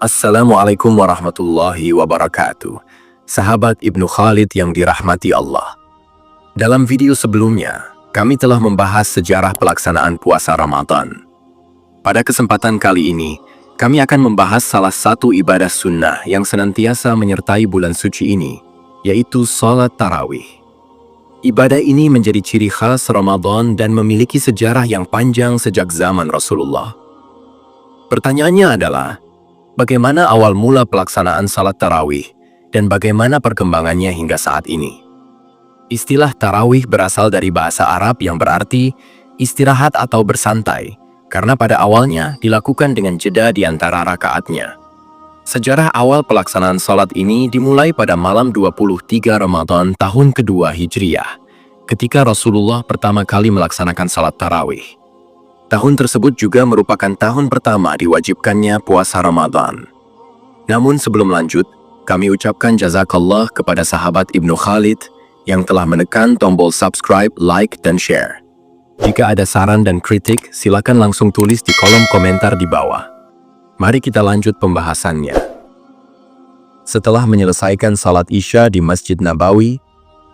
Assalamualaikum warahmatullahi wabarakatuh. Sahabat Ibnu Khalid yang dirahmati Allah. Dalam video sebelumnya, kami telah membahas sejarah pelaksanaan puasa Ramadan. Pada kesempatan kali ini, kami akan membahas salah satu ibadah sunnah yang senantiasa menyertai bulan suci ini, yaitu sholat tarawih. Ibadah ini menjadi ciri khas Ramadan dan memiliki sejarah yang panjang sejak zaman Rasulullah. Pertanyaannya adalah, bagaimana awal mula pelaksanaan salat tarawih dan bagaimana perkembangannya hingga saat ini? Istilah tarawih berasal dari bahasa Arab yang berarti istirahat atau bersantai, karena pada awalnya dilakukan dengan jeda di antara rakaatnya. Sejarah awal pelaksanaan salat ini dimulai pada malam 23 Ramadan tahun kedua Hijriah, ketika Rasulullah pertama kali melaksanakan salat tarawih. Tahun tersebut juga merupakan tahun pertama diwajibkannya puasa Ramadan. Namun sebelum lanjut, kami ucapkan jazakallah kepada sahabat Ibnu Khalid yang telah menekan tombol subscribe, like, dan share. Jika ada saran dan kritik, silakan langsung tulis di kolom komentar di bawah. Mari kita lanjut pembahasannya. Setelah menyelesaikan salat Isya di Masjid Nabawi,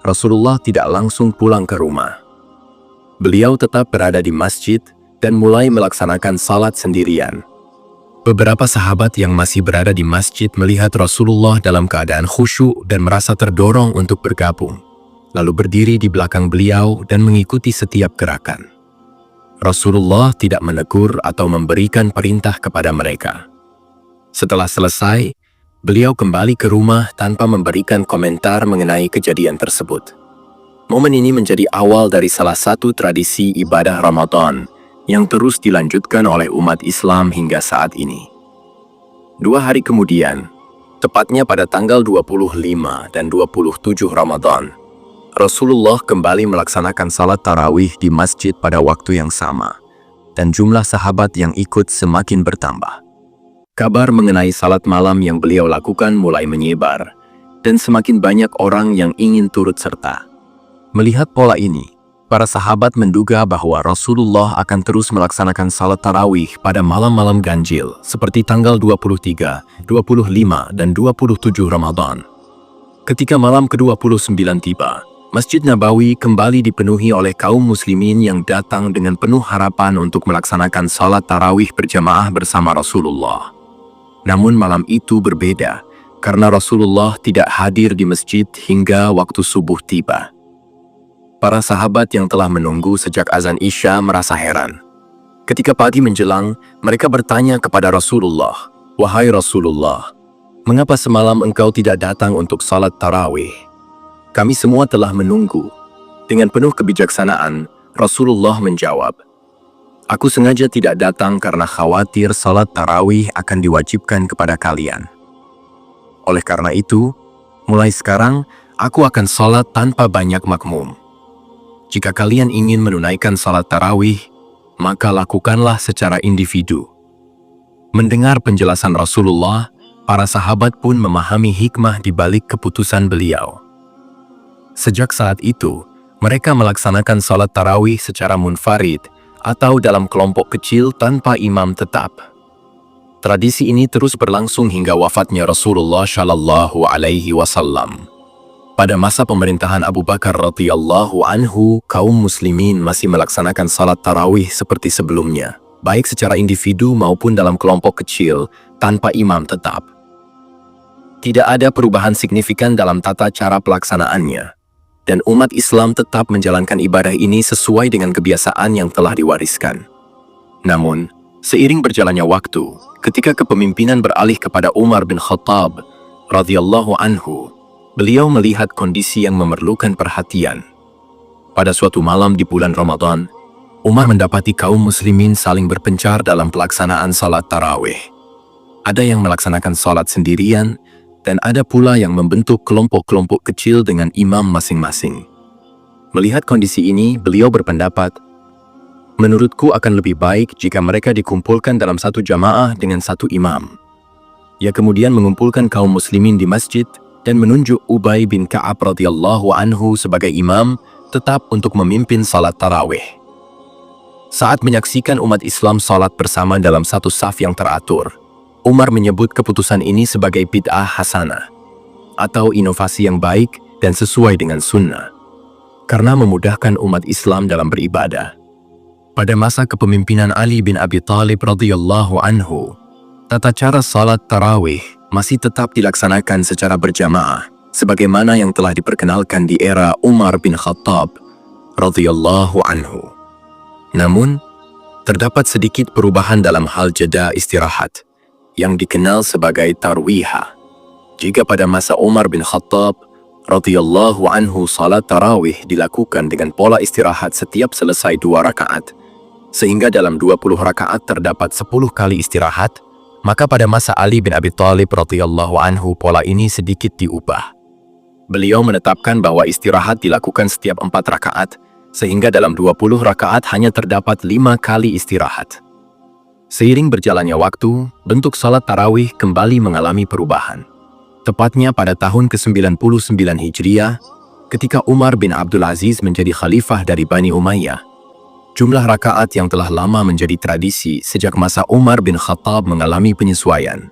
Rasulullah tidak langsung pulang ke rumah. Beliau tetap berada di masjid dan mulai melaksanakan salat sendirian. Beberapa sahabat yang masih berada di masjid melihat Rasulullah dalam keadaan khusyuk dan merasa terdorong untuk bergabung, lalu berdiri di belakang beliau dan mengikuti setiap gerakan. Rasulullah tidak menegur atau memberikan perintah kepada mereka. Setelah selesai, beliau kembali ke rumah tanpa memberikan komentar mengenai kejadian tersebut. Momen ini menjadi awal dari salah satu tradisi ibadah Ramadan yang terus dilanjutkan oleh umat Islam hingga saat ini. 2 hari kemudian, tepatnya pada tanggal 25 dan 27 Ramadan, Rasulullah kembali melaksanakan salat tarawih di masjid pada waktu yang sama, dan jumlah sahabat yang ikut semakin bertambah. Kabar mengenai salat malam yang beliau lakukan mulai menyebar, dan semakin banyak orang yang ingin turut serta. Melihat pola ini, para sahabat menduga bahwa Rasulullah akan terus melaksanakan salat tarawih pada malam-malam ganjil seperti tanggal 23, 25, dan 27 Ramadan. Ketika malam ke-29 tiba, Masjid Nabawi kembali dipenuhi oleh kaum muslimin yang datang dengan penuh harapan untuk melaksanakan salat tarawih berjamaah bersama Rasulullah. Namun malam itu berbeda karena Rasulullah tidak hadir di masjid hingga waktu subuh tiba. Para sahabat yang telah menunggu sejak azan Isya merasa heran. Ketika pagi menjelang, mereka bertanya kepada Rasulullah, "Wahai Rasulullah, mengapa semalam engkau tidak datang untuk salat tarawih? Kami semua telah menunggu." Dengan penuh kebijaksanaan, Rasulullah menjawab, "Aku sengaja tidak datang karena khawatir salat tarawih akan diwajibkan kepada kalian. Oleh karena itu, mulai sekarang aku akan salat tanpa banyak makmum. Jika kalian ingin menunaikan salat tarawih, maka lakukanlah secara individu." Mendengar penjelasan Rasulullah, para sahabat pun memahami hikmah di balik keputusan beliau. Sejak saat itu, mereka melaksanakan salat tarawih secara munfarid atau dalam kelompok kecil tanpa imam tetap. Tradisi ini terus berlangsung hingga wafatnya Rasulullah Shallallahu Alaihi Wasallam. Pada masa pemerintahan Abu Bakar radhiyallahu anhu, kaum muslimin masih melaksanakan salat tarawih seperti sebelumnya, baik secara individu maupun dalam kelompok kecil, tanpa imam tetap. Tidak ada perubahan signifikan dalam tata cara pelaksanaannya, dan umat Islam tetap menjalankan ibadah ini sesuai dengan kebiasaan yang telah diwariskan. Namun, seiring berjalannya waktu, ketika kepemimpinan beralih kepada Umar bin Khattab radhiyallahu anhu, beliau melihat kondisi yang memerlukan perhatian. Pada suatu malam di bulan Ramadan, Umar mendapati kaum muslimin saling berpencar dalam pelaksanaan salat tarawih. Ada yang melaksanakan salat sendirian, dan ada pula yang membentuk kelompok-kelompok kecil dengan imam masing-masing. Melihat kondisi ini, beliau berpendapat, "Menurutku akan lebih baik jika mereka dikumpulkan dalam satu jamaah dengan satu imam." Ia kemudian mengumpulkan kaum muslimin di masjid dan menunjuk Ubay bin Ka'ab radhiyallahu anhu sebagai imam tetap untuk memimpin salat tarawih. Saat menyaksikan umat Islam salat bersama dalam satu saf yang teratur, Umar menyebut keputusan ini sebagai bid'ah hasanah, atau inovasi yang baik dan sesuai dengan sunnah, karena memudahkan umat Islam dalam beribadah. Pada masa kepemimpinan Ali bin Abi Thalib radhiyallahu anhu, tata cara salat tarawih masih tetap dilaksanakan secara berjamaah, sebagaimana yang telah diperkenalkan di era Umar bin Khattab radhiyallahu anhu. Namun, terdapat sedikit perubahan dalam hal jeda istirahat, yang dikenal sebagai tarwihah. Jika pada masa Umar bin Khattab radhiyallahu anhu salat tarawih dilakukan dengan pola istirahat setiap selesai 2 rakaat, sehingga dalam 20 rakaat terdapat 10 kali istirahat, maka pada masa Ali bin Abi Thalib radhiyallahu anhu pola ini sedikit diubah. Beliau menetapkan bahwa istirahat dilakukan setiap 4 rakaat, sehingga dalam 20 rakaat hanya terdapat 5 kali istirahat. Seiring berjalannya waktu, bentuk salat tarawih kembali mengalami perubahan. Tepatnya pada tahun ke-99 Hijriah, ketika Umar bin Abdul Aziz menjadi khalifah dari Bani Umayyah, jumlah rakaat yang telah lama menjadi tradisi sejak masa Umar bin Khattab mengalami penyesuaian.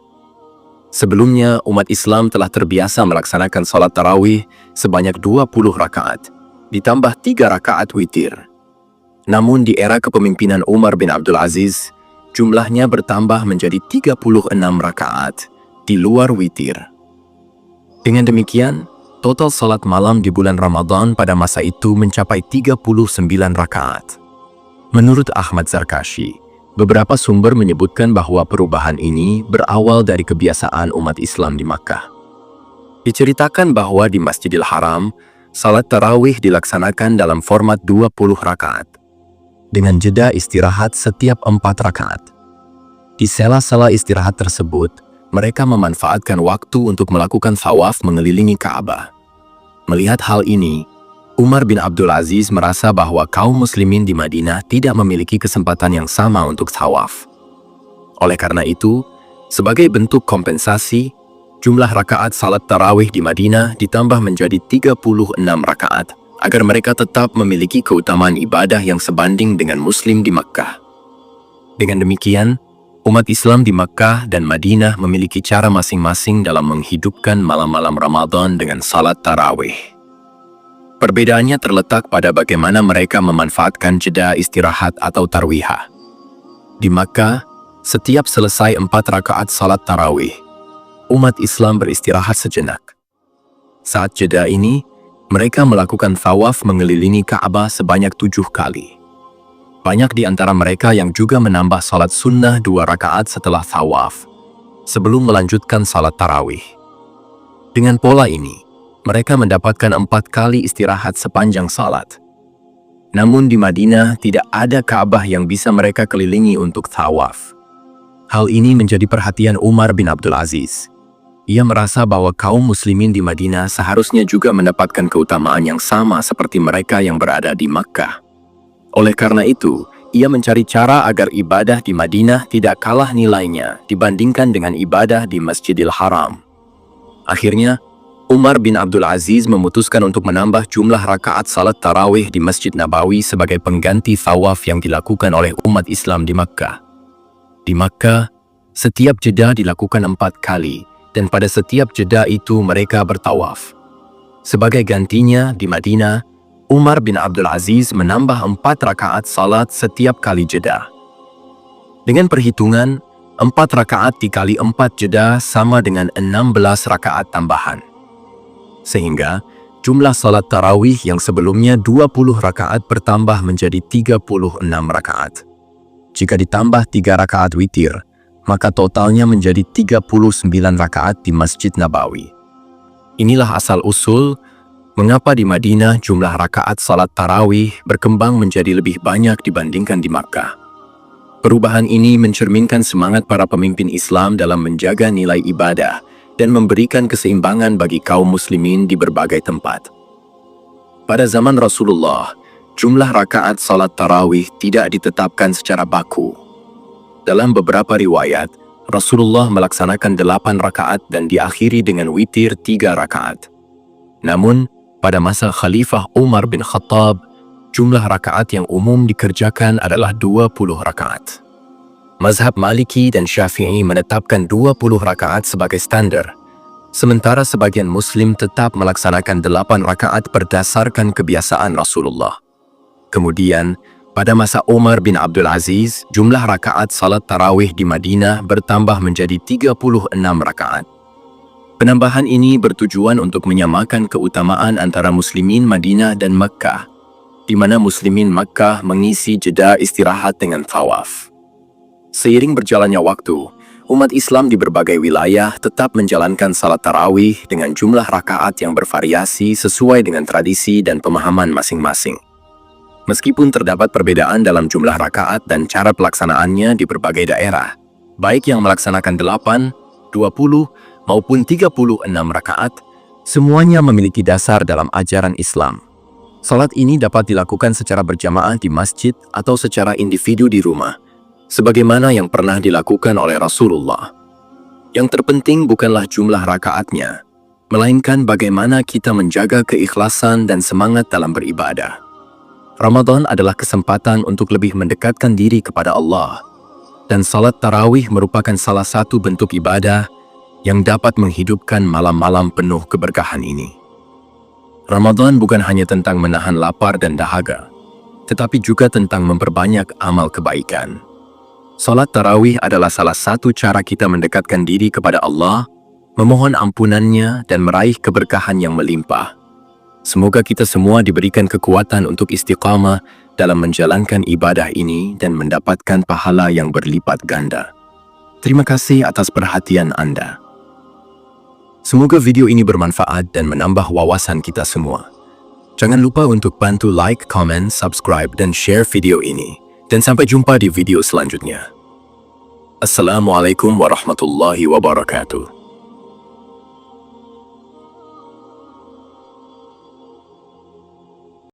Sebelumnya, umat Islam telah terbiasa melaksanakan salat tarawih sebanyak 20 rakaat, ditambah 3 rakaat witir. Namun di era kepemimpinan Umar bin Abdul Aziz, jumlahnya bertambah menjadi 36 rakaat di luar witir. Dengan demikian, total salat malam di bulan Ramadan pada masa itu mencapai 39 rakaat. Menurut Ahmad Zarkashi, beberapa sumber menyebutkan bahwa perubahan ini berawal dari kebiasaan umat Islam di Makkah. Diceritakan bahwa di Masjidil Haram, salat tarawih dilaksanakan dalam format 20 rakaat, dengan jeda istirahat setiap 4 rakaat. Di sela-sela istirahat tersebut, mereka memanfaatkan waktu untuk melakukan thawaf mengelilingi Ka'bah. Melihat hal ini, Umar bin Abdul Aziz merasa bahwa kaum muslimin di Madinah tidak memiliki kesempatan yang sama untuk thawaf. Oleh karena itu, sebagai bentuk kompensasi, jumlah rakaat salat tarawih di Madinah ditambah menjadi 36 rakaat, agar mereka tetap memiliki keutamaan ibadah yang sebanding dengan muslim di Makkah. Dengan demikian, umat Islam di Makkah dan Madinah memiliki cara masing-masing dalam menghidupkan malam-malam Ramadan dengan salat tarawih. Perbedaannya terletak pada bagaimana mereka memanfaatkan jeda istirahat atau tarwihah. Di Makkah, setiap selesai 4 rakaat salat tarawih, umat Islam beristirahat sejenak. Saat jeda ini, mereka melakukan thawaf mengelilingi Ka'bah sebanyak 7 kali. Banyak di antara mereka yang juga menambah salat sunnah 2 rakaat setelah thawaf, sebelum melanjutkan salat tarawih. Dengan pola ini, mereka mendapatkan 4 kali istirahat sepanjang salat. Namun di Madinah tidak ada Ka'bah yang bisa mereka kelilingi untuk thawaf. Hal ini menjadi perhatian Umar bin Abdul Aziz. Ia merasa bahwa kaum muslimin di Madinah seharusnya juga mendapatkan keutamaan yang sama seperti mereka yang berada di Makkah. Oleh karena itu, ia mencari cara agar ibadah di Madinah tidak kalah nilainya dibandingkan dengan ibadah di Masjidil Haram. Akhirnya, Umar bin Abdul Aziz memutuskan untuk menambah jumlah rakaat salat tarawih di Masjid Nabawi sebagai pengganti thawaf yang dilakukan oleh umat Islam di Makkah. Di Makkah, setiap jeda dilakukan 4 kali, dan pada setiap jeda itu mereka bertawaf. Sebagai gantinya, di Madinah, Umar bin Abdul Aziz menambah 4 rakaat salat setiap kali jeda. Dengan perhitungan, 4 rakaat dikali 4 jeda sama dengan 16 rakaat tambahan. Sehingga, jumlah salat tarawih yang sebelumnya 20 rakaat bertambah menjadi 36 rakaat. Jika ditambah 3 rakaat witir, maka totalnya menjadi 39 rakaat di Masjid Nabawi. Inilah asal-usul mengapa di Madinah jumlah rakaat salat tarawih berkembang menjadi lebih banyak dibandingkan di Makkah. Perubahan ini mencerminkan semangat para pemimpin Islam dalam menjaga nilai ibadah dan memberikan keseimbangan bagi kaum muslimin di berbagai tempat. Pada zaman Rasulullah, jumlah rakaat salat tarawih tidak ditetapkan secara baku. Dalam beberapa riwayat, Rasulullah melaksanakan 8 rakaat dan diakhiri dengan witir 3 rakaat. Namun, pada masa Khalifah Umar bin Khattab, jumlah rakaat yang umum dikerjakan adalah 20 rakaat. Mazhab Maliki dan Syafi'i menetapkan 20 rakaat sebagai standar, sementara sebagian Muslim tetap melaksanakan 8 rakaat berdasarkan kebiasaan Rasulullah. Kemudian, pada masa Umar bin Abdul Aziz, jumlah rakaat salat tarawih di Madinah bertambah menjadi 36 rakaat. Penambahan ini bertujuan untuk menyamakan keutamaan antara Muslimin Madinah dan Mekkah, di mana Muslimin Mekkah mengisi jeda istirahat dengan tawaf. Seiring berjalannya waktu, umat Islam di berbagai wilayah tetap menjalankan salat tarawih dengan jumlah rakaat yang bervariasi sesuai dengan tradisi dan pemahaman masing-masing. Meskipun terdapat perbedaan dalam jumlah rakaat dan cara pelaksanaannya di berbagai daerah, baik yang melaksanakan 8, 20, maupun 36 rakaat, semuanya memiliki dasar dalam ajaran Islam. Salat ini dapat dilakukan secara berjamaah di masjid atau secara individu di rumah, sebagaimana yang pernah dilakukan oleh Rasulullah. Yang terpenting bukanlah jumlah rakaatnya, melainkan bagaimana kita menjaga keikhlasan dan semangat dalam beribadah. Ramadan adalah kesempatan untuk lebih mendekatkan diri kepada Allah, dan salat tarawih merupakan salah satu bentuk ibadah yang dapat menghidupkan malam-malam penuh keberkahan ini. Ramadan bukan hanya tentang menahan lapar dan dahaga, tetapi juga tentang memperbanyak amal kebaikan. Salat tarawih adalah salah satu cara kita mendekatkan diri kepada Allah, memohon ampunannya dan meraih keberkahan yang melimpah. Semoga kita semua diberikan kekuatan untuk istiqamah dalam menjalankan ibadah ini dan mendapatkan pahala yang berlipat ganda. Terima kasih atas perhatian Anda. Semoga video ini bermanfaat dan menambah wawasan kita semua. Jangan lupa untuk bantu like, comment, subscribe, dan share video ini. Dan sampai jumpa di video selanjutnya. Assalamualaikum warahmatullahi wabarakatuh.